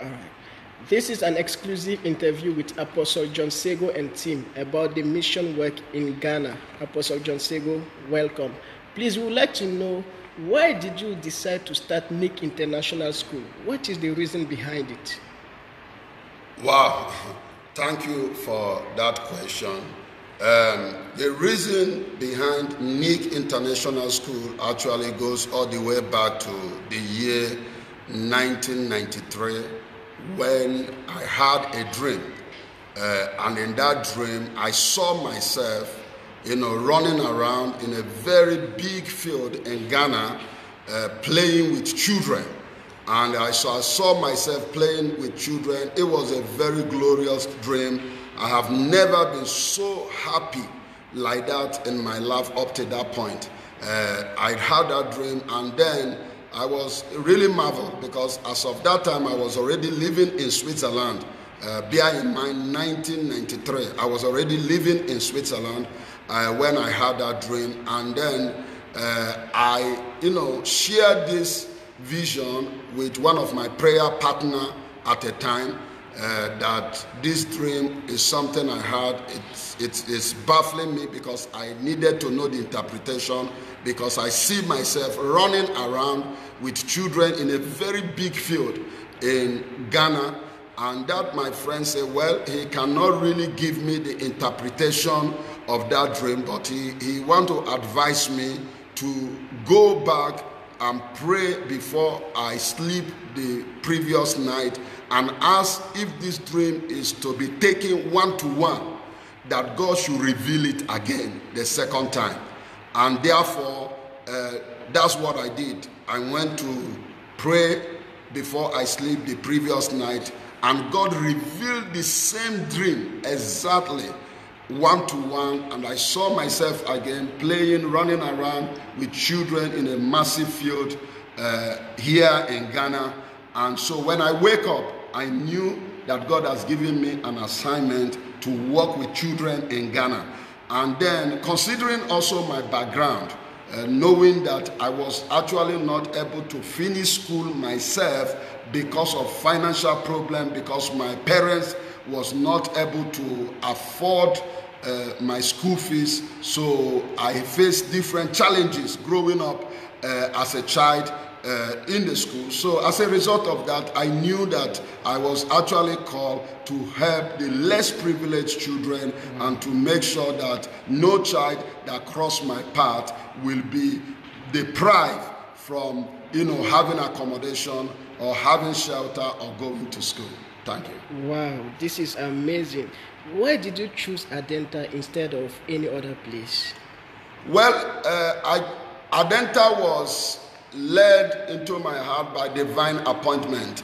All right. This is an exclusive interview with Apostle John Sagoe Team about the mission work in Ghana. Apostle John Sagoe, welcome. Please, we would like to know, why did you decide to start NIC International School? What is the reason behind it? Wow, thank you for that question. The reason behind NIC International School actually goes all the way back to the year 1993, when I had a dream. And in that dream, I saw myself, running around in a very big field in Ghana, playing with children. And I saw myself playing with children. It was a very glorious dream. I have never been so happy like that in my life up to that point. I had that dream, and then I was really marveled, because as of that time I was already living in Switzerland. Bear in mind, 1993, I was already living in Switzerland when I had that dream. And then I shared this vision with one of my prayer partner at a time, that this dream is something I had. It's baffling me, because I needed to know the interpretation, because I see myself running around with children in a very big field in Ghana. And that, my friend said, well, he cannot really give me the interpretation of that dream, but he want to advise me to go back and pray before I sleep the previous night, and ask if this dream is to be taken one-to-one, that God should reveal it again the second time. And therefore, that's what I did. I went to pray before I sleep the previous night, and God revealed the same dream exactly one-to-one, and I saw myself again playing, running around with children in a massive field here in Ghana. And so when I wake up, I knew that God has given me an assignment to work with children in Ghana. And then, considering also my background, knowing that I was actually not able to finish school myself because of financial problem, because my parents was not able to afford my school fees, so I faced different challenges growing up as a child in the school. So as a result of that, I knew that I was actually called to help the less privileged children, and to make sure that no child that crossed my path will be deprived from having accommodation or having shelter or going to school. Thank you. Wow, this is amazing. Why did you choose Adenta instead of any other place? Well, Adenta was led into my heart by divine appointment.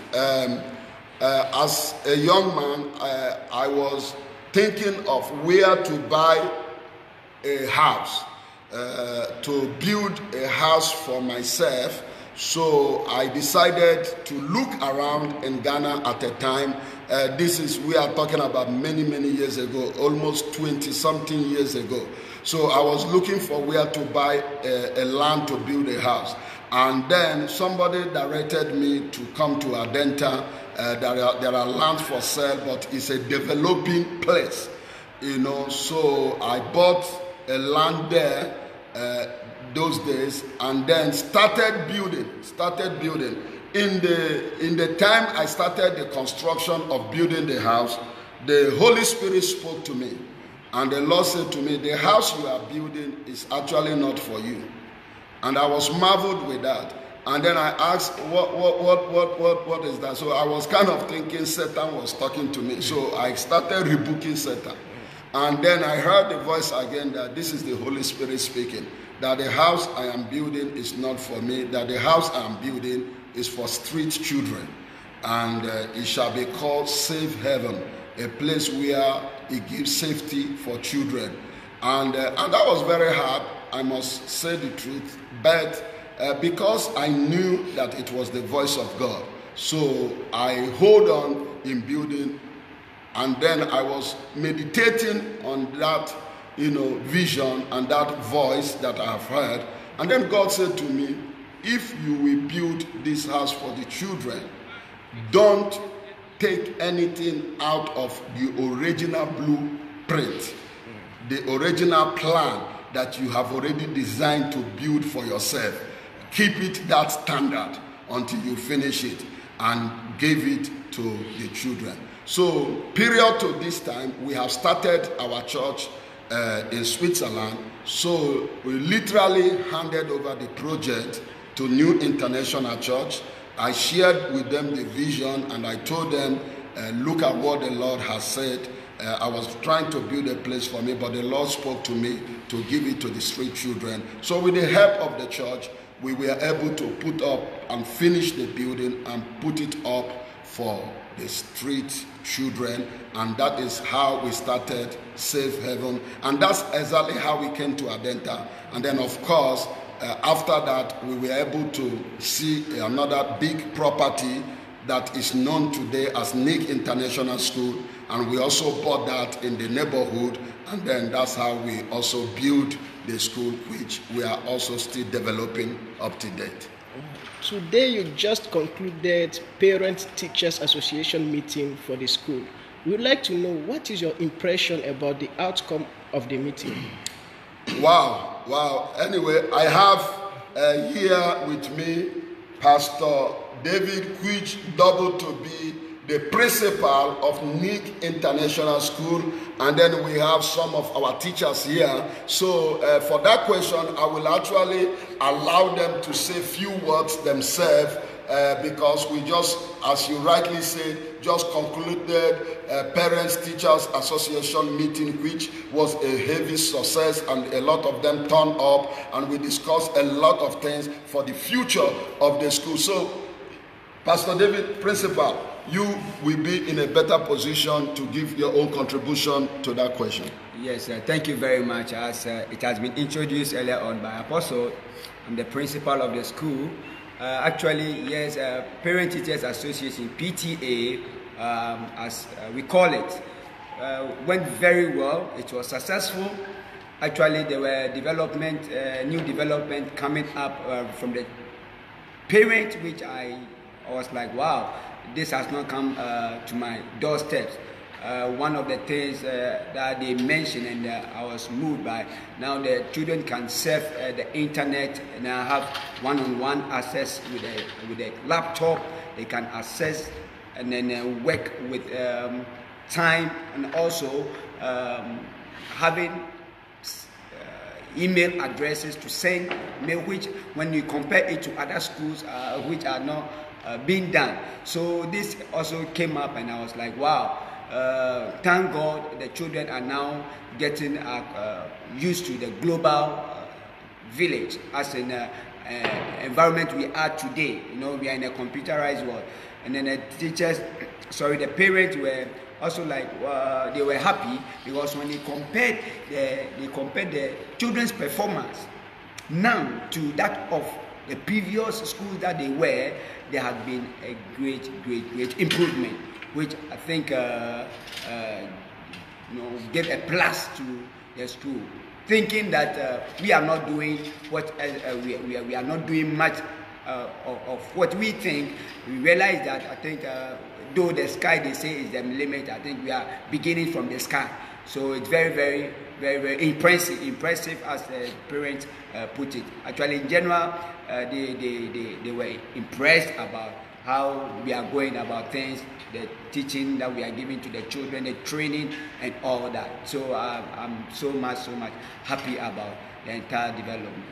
As a young man, I was thinking of where to buy a house, to build a house for myself. So I decided to look around in Ghana at a time. We are talking about many years ago, almost 20-something years ago. So I was looking for where to buy a land to build a house. And then somebody directed me to come to Adenta. There are lands for sale, but it's a developing place. So I bought a land there those days, and then started building. In the time I started the construction of building the house, the Holy Spirit spoke to me, and the Lord said to me, the house you are building is actually not for you. And I was marveled with that. And then I asked, what is that? So I was kind of thinking Satan was talking to me. So I started rebuking Satan. And then I heard the voice again that this is the Holy Spirit speaking, that the house I am building is not for me, that the house I am building is for street children. And it shall be called Safe Haven, a place where it gives safety for children. And that was very hard, I must say the truth, but because I knew that it was the voice of God, so I hold on in building. And then I was meditating on that, vision and that voice that I have heard. And then God said to me, if you will build this house for the children, don't take anything out of the original blueprint, the original plan that you have already designed to build for yourself. Keep it that standard until you finish it and give it to the children. So, period to this time, we have started our church in Switzerland. So, we literally handed over the project to New International Church. I shared with them the vision and I told them, look at what the Lord has said. I was trying to build a place for me, but the Lord spoke to me to give it to the street children. So with the help of the church, we were able to put up and finish the building and put it up for the street children. And that is how we started Safe Haven. And that's exactly how we came to Adenta. And then, of course, after that, we were able to see another big property that is known today as Nick International School, and we also bought that in the neighborhood, and then that's how we also built the school, which we are also still developing up to date. Today you just concluded Parent-Teachers Association meeting for the school. We would like to know, what is your impression about the outcome of the meeting? Wow. Anyway, I have here with me Pastor David, which doubled to be the principal of Nick International School, and then we have some of our teachers here. So for that question, I will actually allow them to say few words themselves, because we just, as you rightly said, just concluded Parents Teachers Association meeting, which was a heavy success, and a lot of them turned up, and we discussed a lot of things for the future of the school. So Pastor David, principal, you will be in a better position to give your own contribution to that question. Yes, thank you very much. As it has been introduced earlier on by Apostle, I'm the principal of the school. Actually, yes, Parent Teachers Association, PTA, as we call it, went very well. It was successful. Actually, there were new development coming up from the parent, which I was like, wow, this has not come to my doorstep. One of the things that they mentioned, and I was moved by, now the children can surf the internet and have one-on-one access with a laptop. They can access and then work with time, and also having email addresses to send mail, which when you compare it to other schools which are not being done. So this also came up, and I was like, wow, thank God the children are now getting used to the global village as an environment we are today. You know, we are in a computerized world. And then the parents were also like, they were happy, because when they compared the children's performance now to that of the previous schools that they were, there had been a great improvement, which I think gave a plus to the school. Thinking that we are not doing what we are not doing much of what we think, we realize that I think though the sky they say is the limit, I think we are beginning from the sky. So it's very impressive as the parents put it. Actually, in general, they were impressed about how we are going about things, the teaching that we are giving to the children, the training and all that. So I'm so much happy about the entire development.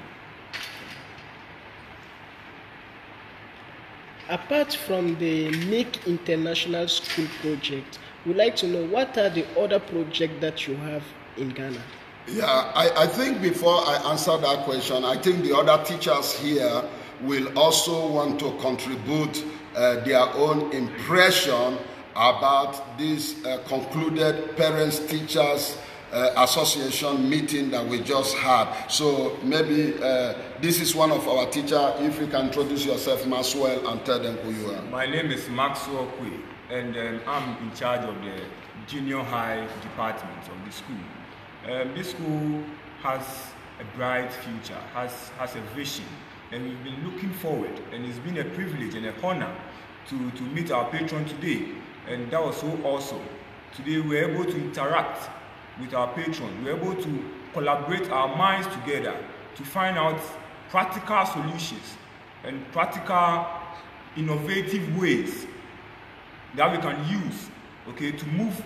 Apart from the Nick International School project, we'd like to know, what are the other projects that you have in Ghana? Yeah, I think before I answer that question, I think the other teachers here will also want to contribute their own impression about this concluded Parents Teachers Association meeting that we just had. So maybe this is one of our teachers. If you can introduce yourself, Maxwell, and tell them who you are. My name is Maxwell Kwe, and I'm in charge of the junior high department of the school. This school has a bright future, has a vision, and we've been looking forward, and it's been a privilege and a honor to meet our patron today. and that was so awesome. Today we were able to interact with our patrons. We were able to collaborate our minds together to find out practical solutions and practical, innovative ways that we can use, okay, to move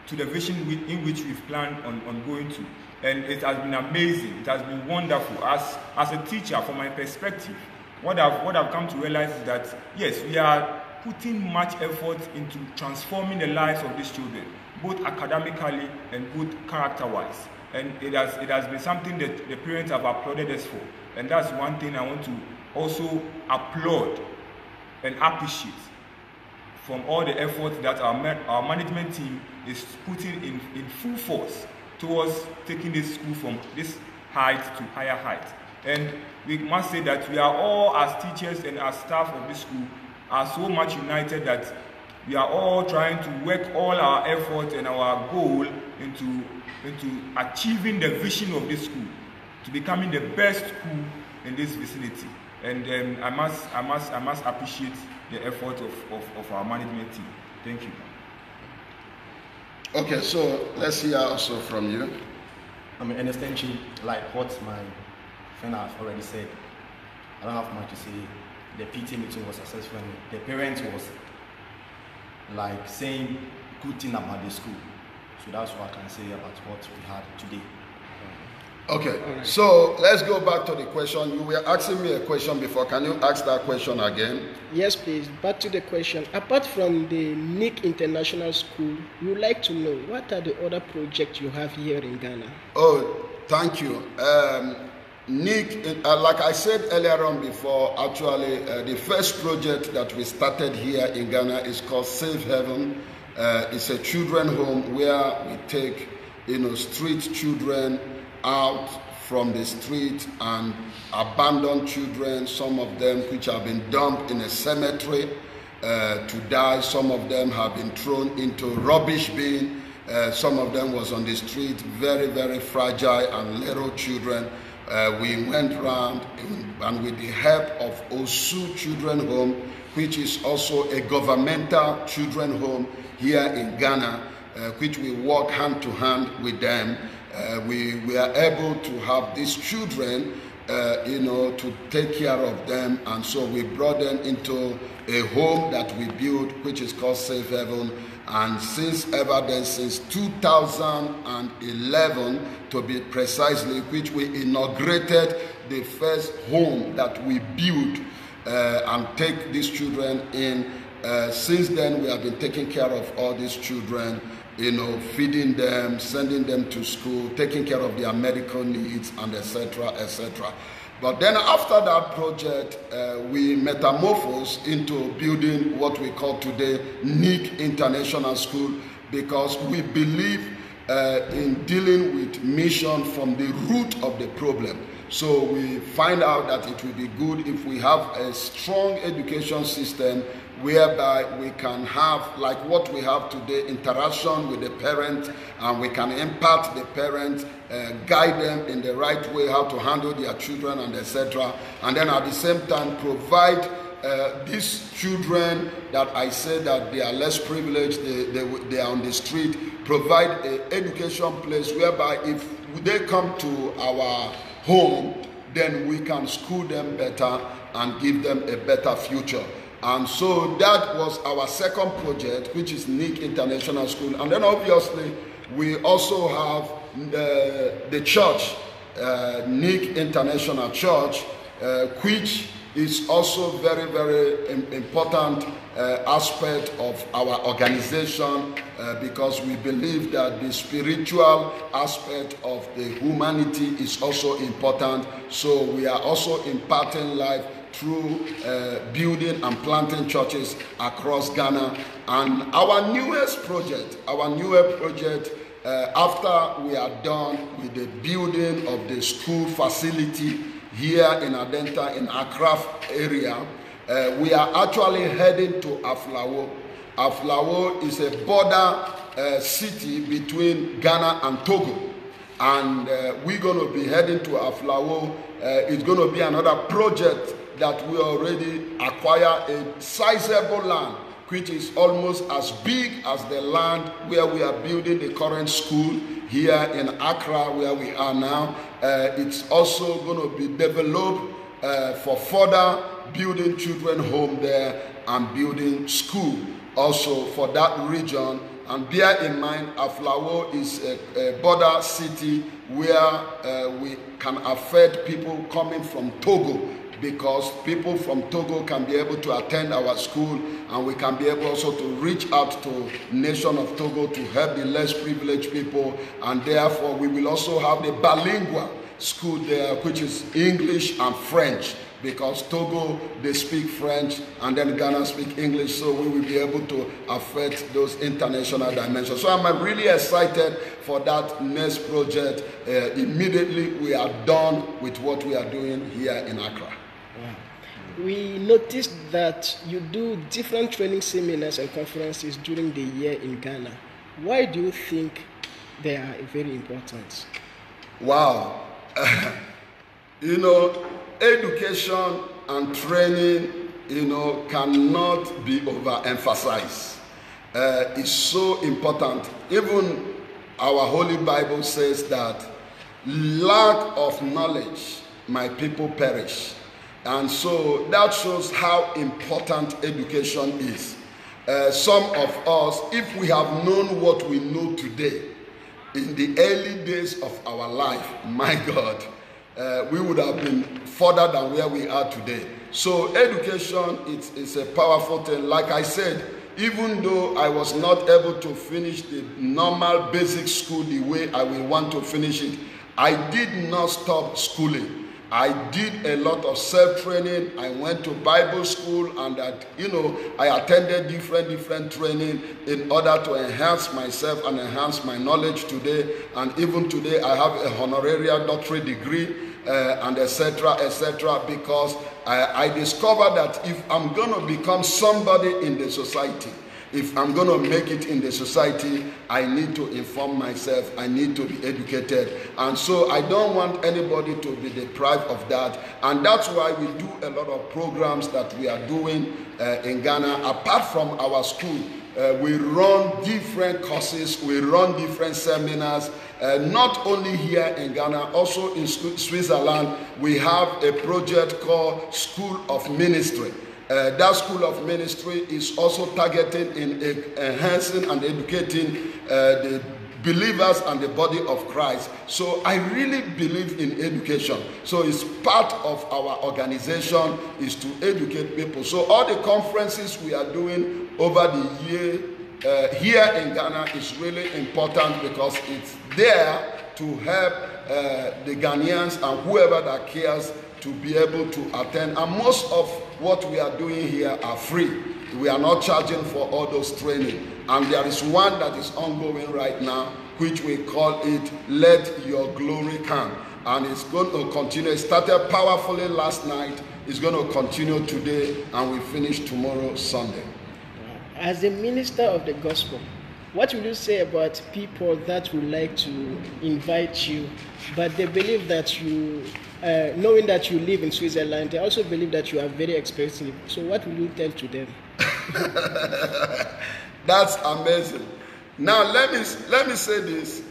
to the vision in which we've planned on going to. And it has been amazing. It has been wonderful. As a teacher, from my perspective, what I've come to realize is that yes, we are putting much effort into transforming the lives of these children, both academically and both character-wise. And it has been something that the parents have applauded us for. And that's one thing I want to also applaud and appreciate from all the effort that our management team is putting in full force towards taking this school from this height to higher height. And we must say that we are all, as teachers and as staff of this school, are so much united that we are all trying to work all our effort and our goal into achieving the vision of this school, to becoming the best school in this vicinity. And I must appreciate the effort of our management team. Thank you. Okay, so let's hear also from you. An extension, like what my friend has already said. I don't have much to say. The PT meeting was successful. The parents was like saying good thing about the school. So that's what I can say about what we had today. Okay, so let's go back to the question. You were asking me a question before. Can you ask that question again? Yes, please. Back to the question. Apart from the NIC International School, we would like to know what are the other projects you have here in Ghana? Oh, thank you. NIC, like I said earlier on before, actually, the first project that we started here in Ghana is called Safe Haven. It's a children home where we take, street children out from the street and abandoned children, some of them which have been dumped in a cemetery to die. Some of them have been thrown into rubbish bin. Some of them was on the street, very, very fragile and little children. We went around and with the help of Osu Children Home, which is also a governmental children home here in Ghana, which we work hand to hand with them. We are able to have these children, to take care of them, and so we brought them into a home that we built, which is called Safe Haven. And since 2011, to be precisely, which we inaugurated the first home that we built and take these children in. Since then, we have been taking care of all these children, feeding them, sending them to school, taking care of their medical needs, and etc., etc. But then after that project, we metamorphosed into building what we call today NIC International School, because we believe in dealing with mission from the root of the problem. So we find out that it will be good if we have a strong education system whereby we can have, like what we have today, interaction with the parent, and we can impact the parent, guide them in the right way, how to handle their children, and etc. And then at the same time provide these children that I say that they are less privileged, they are on the street, provide an education place whereby if they come to our home, then we can school them better and give them a better future. And so that was our second project, which is NIC International School. And then obviously we also have the church, NIC International Church, which is also very, very important aspect of our organization, because we believe that the spiritual aspect of the humanity is also important. So we are also imparting life through building and planting churches across Ghana. And our newest project, after we are done with the building of the school facility here in Adenta, in Accra area, we are actually heading to Aflawo. Aflawo is a border city between Ghana and Togo. And we're going to be heading to Aflawo. It's going to be another project that we already acquire a sizable land which is almost as big as the land where we are building the current school here in Accra, where we are now. It's also going to be developed for further building children home there and building school also for that region. And bear in mind, Aflawo is a border city where we can affect people coming from Togo, because people from Togo can be able to attend our school, and we can be able also to reach out to nation of Togo to help the less privileged people. And therefore we will also have the bilingual school there, which is English and French, because Togo, they speak French, and then Ghana speak English, so we will be able to affect those international dimensions. So I'm really excited for that next project. Immediately we are done with what we are doing here in Accra. Wow. We noticed that you do different training seminars and conferences during the year in Ghana. Why do you think they are very important? Wow. You know, education and training, you know, cannot be overemphasized. It's so important. Even our Holy Bible says that lack of knowledge, my people perish. And so that shows how important education is. Some of us, if we have known what we know today, in the early days of our life, my God, we would have been further than where we are today. So education, it's a powerful thing. Like I said, even though I was not able to finish the normal basic school the way I will want to finish it, I did not stop schooling. I did a lot of self-training. I went to Bible school, and I attended different training in order to enhance myself and enhance my knowledge today. And even today, I have a honorary doctorate degree, and etc., because I discovered that if I'm going to become somebody in the society, if I'm going to make it in the society, I need to inform myself. I need to be educated. And so I don't want anybody to be deprived of that. And that's why we do a lot of programs that we are doing in Ghana. Apart from our school, we run different courses, we run different seminars, not only here in Ghana, also in Switzerland. We have a project called School of Ministry. That School of Ministry is also targeted in enhancing and educating the believers and the body of Christ. So I really believe in education. So it's part of our organization is to educate people. So all the conferences we are doing over the year here in Ghana is really important, because it's there to help the Ghanaians and whoever that cares to be able to attend. And most of what we are doing here are free. We are not charging for all those training. And there is one that is ongoing right now, which we call it Let Your Glory Come. And it's going to continue. It started powerfully last night. It's going to continue today, and we finish tomorrow, Sunday. As a minister of the gospel, what will you say about people that would like to invite you, but they believe that you, knowing that you live in Switzerland, they also believe that you are very expensive? So what will you tell to them? That's amazing. Now let me say this.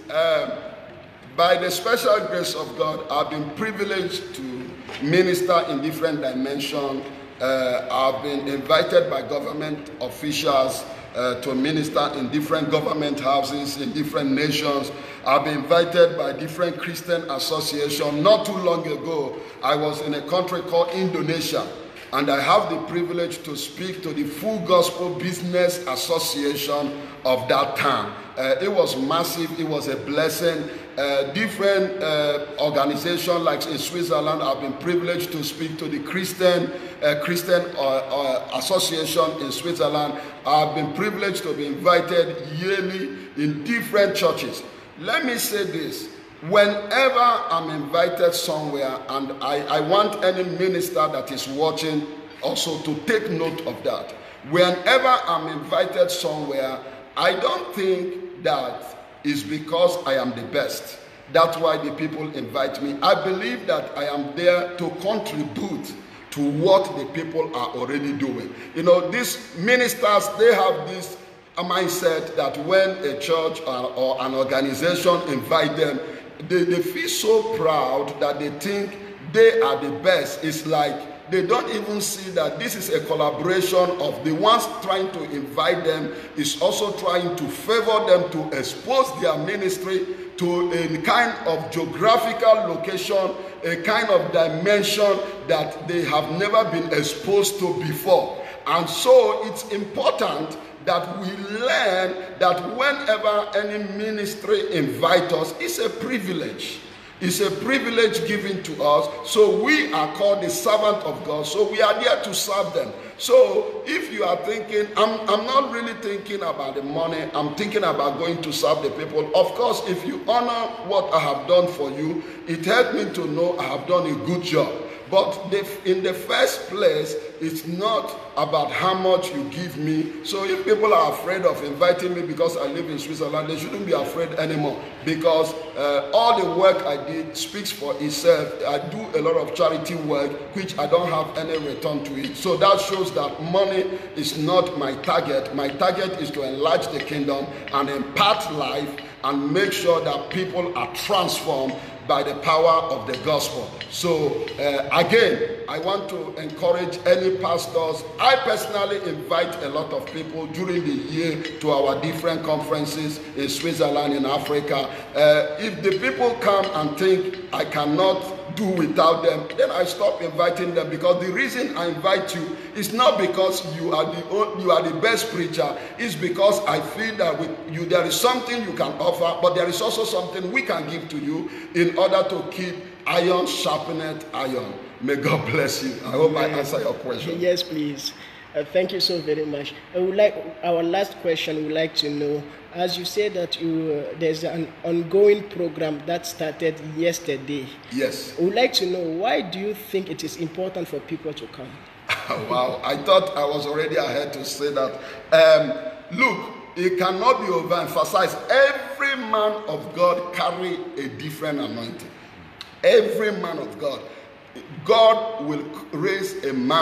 By the special grace of God, I've been privileged to minister in different dimensions. I've been invited by government officials to minister in different government houses in different nations. I've been invited by different Christian associations. Not too long ago, I was in a country called Indonesia, and I have the privilege to speak to the Full Gospel Business Association of that time. It was massive. It was a blessing. Different organizations, like in Switzerland, I've been privileged to speak to the Christian Association in Switzerland. I've been privileged to be invited yearly in different churches. Let me say this. Whenever I'm invited somewhere, and I want any minister that is watching also to take note of that. Whenever I'm invited somewhere, I don't think that is because I am the best. That's why the people invite me. I believe that I am there to contribute to what the people are already doing. You know, these ministers, they have this mindset that when a church or an organization invite them, they feel so proud that they think they are the best. It's like they don't even see that this is a collaboration of the ones trying to invite them is also trying to favor them to expose their ministry to a kind of geographical location, a kind of dimension that they have never been exposed to before. And so it's important that we learn that whenever any ministry invites us, it's a privilege. It's a privilege given to us. So we are called the servant of God. So we are there to serve them. So if you are thinking, I'm not really thinking about the money, I'm thinking about going to serve the people. Of course, if you honor what I have done for you, it helped me to know I have done a good job. But in the first place, it's not about how much you give me. So if people are afraid of inviting me because I live in Switzerland, they shouldn't be afraid anymore, because all the work I did speaks for itself. I do a lot of charity work, which I don't have any return to it. So that shows that money is not my target. My target is to enlarge the kingdom and impart life and make sure that people are transformed by the power of the gospel. So again, I want to encourage any pastors. I personally invite a lot of people during the year to our different conferences in Switzerland, in Africa. If the people come and think I cannot do without them, then I stop inviting them, because the reason I invite you is not because you are the best preacher. It's because I feel that with you there is something you can offer, but there is also something we can give to you in order to keep iron sharpened iron. May God bless you. I hope I answer your question. Yes, please. Thank you so very much. I would like our last question. We would like to know, as you said that there's an ongoing program that started yesterday. Yes. We would like to know, why do you think it is important for people to come? Wow, I thought I was already ahead to say that. Look, it cannot be overemphasized. Every man of God carry a different anointing. Every man of God. God will raise a man